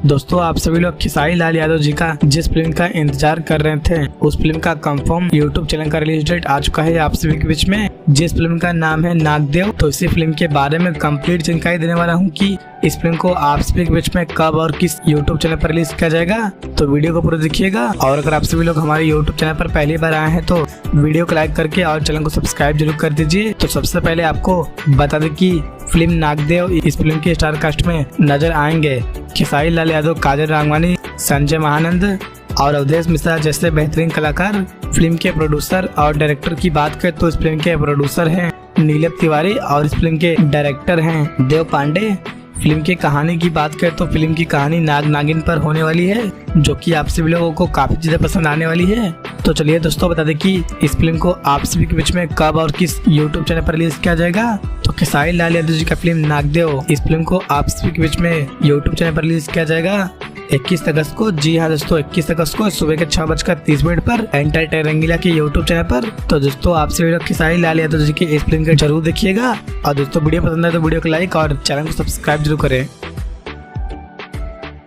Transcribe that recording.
दोस्तों आप सभी लोग खेसारी लाल यादव जी का जिस फिल्म का इंतजार कर रहे थे उस फिल्म का कंफर्म यूट्यूब चैनल का रिलीज डेट आ चुका है आप सभी के बीच में, जिस फिल्म का नाम है नागदेव। तो इसी फिल्म के बारे में कंप्लीट जानकारी देने वाला हूं कि इस फिल्म को आप सभी के बीच में कब और किस यूट्यूब चैनल पर रिलीज किया जाएगा। तो वीडियो को पूरा देखिएगा और अगर आप सभी लोग हमारे यूट्यूब चैनल पर पहली बार आए हैं तो वीडियो को लाइक करके और चैनल को सब्सक्राइब जरूर कर दीजिए। तो सबसे पहले आपको बता दें कि फिल्म नागदेव, इस फिल्म के स्टार कास्ट में नजर आएंगे खेसारी लाल यादव, काजल राघवानी, संजय महानंद और अवधेश मिश्रा जैसे बेहतरीन कलाकार। फिल्म के प्रोड्यूसर और डायरेक्टर की बात करें तो इस फिल्म के प्रोड्यूसर हैं नीलम तिवारी और इस फिल्म के डायरेक्टर हैं देव पांडे। फिल्म की कहानी की बात करें तो फिल्म की कहानी नाग नागिन पर होने वाली है, जो कि आप सभी लोगों को काफी ज्यादा पसंद आने वाली है। तो चलिए दोस्तों बता दें कि इस फिल्म को आप सभी के बीच में कब और किस यूट्यूब चैनल पर रिलीज किया जाएगा। तो खेसारी लाल यादव जी का फिल्म नागदेव, इस फिल्म को आप सभी के बीच में यूट्यूब चैनल पर रिलीज किया जाएगा 21 अगस्त को। जी हाँ दोस्तों, 21 अगस्त को सुबह के 6:30 पर एंटरटेन रंगीला के यूट्यूब चैनल पर। तो दोस्तों आप सभी लोग खेसारी लाल यादव जी की इस फिल्म को जरूर देखिएगा और दोस्तों वीडियो पसंद है तो वीडियो को लाइक और चैनल को सब्सक्राइब जरूर करें।